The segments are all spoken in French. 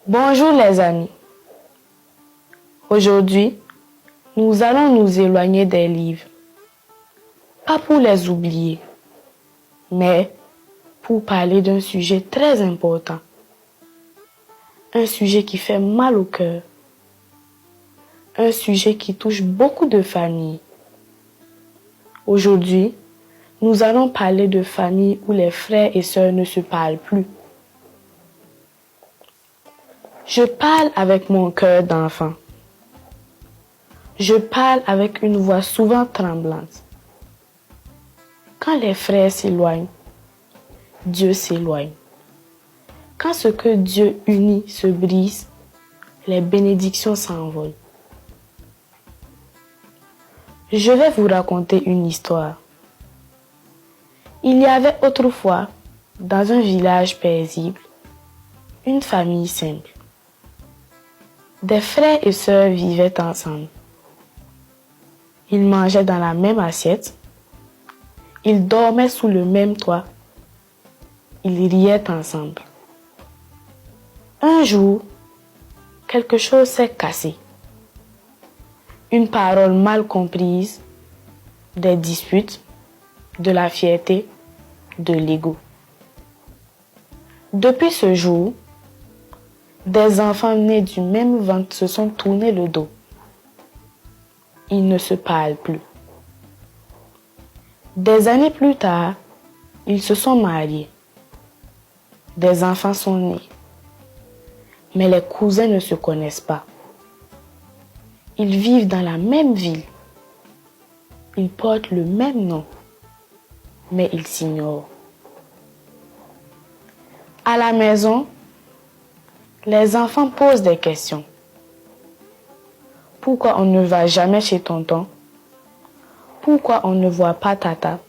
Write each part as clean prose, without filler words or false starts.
Bonjour les amis. Aujourd'hui, nous allons nous éloigner des livres. Pas pour les oublier, mais pour parler d'un sujet très important. Un sujet qui fait mal au cœur. Un sujet qui touche beaucoup de familles. Aujourd'hui, nous allons parler de familles où les frères et sœurs ne se parlent plus. Je parle avec mon cœur d'enfant. Je parle avec une voix souvent tremblante. Quand les frères s'éloignent, Dieu s'éloigne. Quand ce que Dieu unit se brise, les bénédictions s'envolent. Je vais vous raconter une histoire. Il y avait autrefois, dans un village paisible, une famille simple. Des frères et sœurs vivaient ensemble. Ils mangeaient dans la même assiette. Ils dormaient sous le même toit. Ils riaient ensemble. Un jour, quelque chose s'est cassé. Une parole mal comprise, des disputes, de la fierté, de l'ego. Depuis ce jour, des enfants nés du même ventre se sont tournés le dos. Ils ne se parlent plus. Des années plus tard, ils se sont mariés. Des enfants sont nés. Mais les cousins ne se connaissent pas. Ils vivent dans la même ville. Ils portent le même nom. Mais ils s'ignorent. À la maison, les enfants posent des questions. Pourquoi on ne va jamais chez tonton? Pourquoi on ne voit pas tata?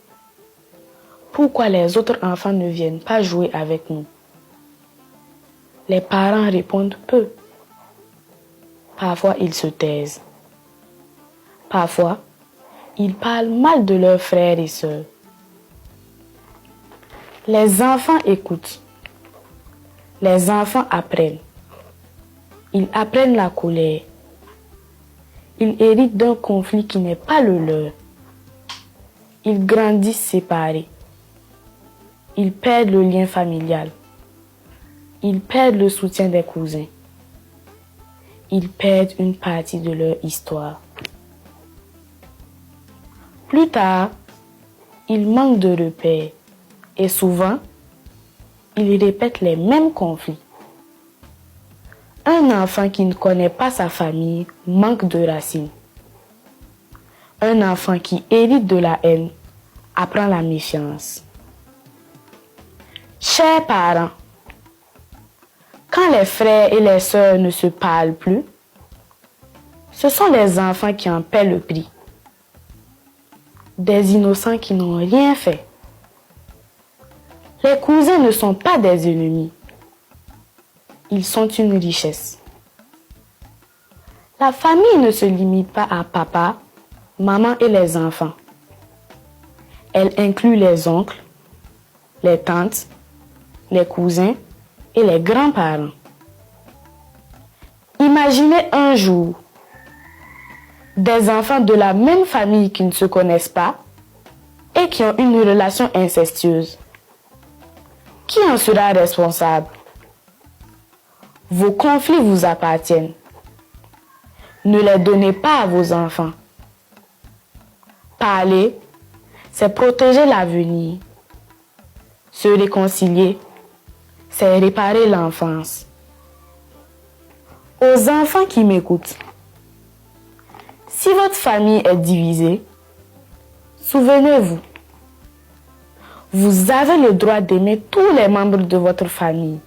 Pourquoi les autres enfants ne viennent pas jouer avec nous? Les parents répondent peu. Parfois, ils se taisent. Parfois, ils parlent mal de leurs frères et sœurs. Les enfants écoutent. Les enfants apprennent. Ils apprennent la colère. Ils héritent d'un conflit qui n'est pas le leur. Ils grandissent séparés. Ils perdent le lien familial. Ils perdent le soutien des cousins. Ils perdent une partie de leur histoire. Plus tard, ils manquent de repères et souvent, ils répètent les mêmes conflits. Un enfant qui ne connaît pas sa famille manque de racines. Un enfant qui hérite de la haine apprend la méfiance. Chers parents, quand les frères et les sœurs ne se parlent plus, ce sont les enfants qui en paient le prix. Des innocents qui n'ont rien fait. Les cousins ne sont pas des ennemis. Ils sont une richesse. La famille ne se limite pas à papa, maman et les enfants. Elle inclut les oncles, les tantes, les cousins et les grands-parents. Imaginez un jour des enfants de la même famille qui ne se connaissent pas et qui ont une relation incestueuse. Qui en sera responsable? Vos conflits vous appartiennent. Ne les donnez pas à vos enfants. Parler, c'est protéger l'avenir. Se réconcilier, c'est réparer l'enfance. Aux enfants qui m'écoutent, si votre famille est divisée, souvenez-vous, vous avez le droit d'aimer tous les membres de votre famille.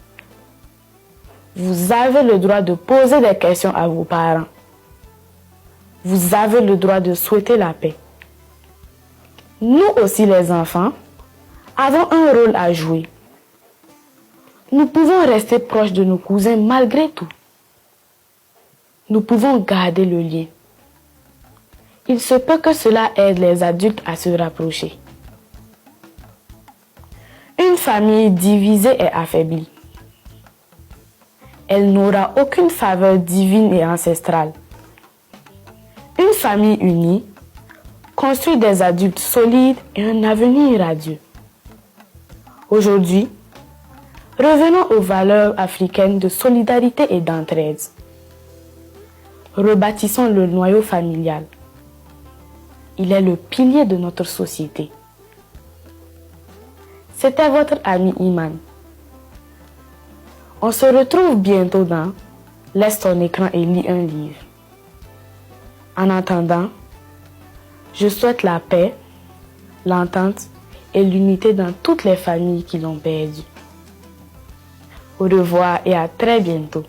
Vous avez le droit de poser des questions à vos parents. Vous avez le droit de souhaiter la paix. Nous aussi les enfants, avons un rôle à jouer. Nous pouvons rester proches de nos cousins malgré tout. Nous pouvons garder le lien. Il se peut que cela aide les adultes à se rapprocher. Une famille divisée est affaiblie. elle n'aura aucune faveur divine et ancestrale. Une famille unie construit des adultes solides et un avenir radieux. Aujourd'hui, revenons aux valeurs africaines de solidarité et d'entraide. Rebâtissons le noyau familial. Il est le pilier de notre société. C'était votre ami Iman. On se retrouve bientôt dans Laisse ton écran et lis un livre. En attendant, je souhaite la paix, l'entente et l'unité dans toutes les familles qui l'ont perdu. Au revoir et à très bientôt.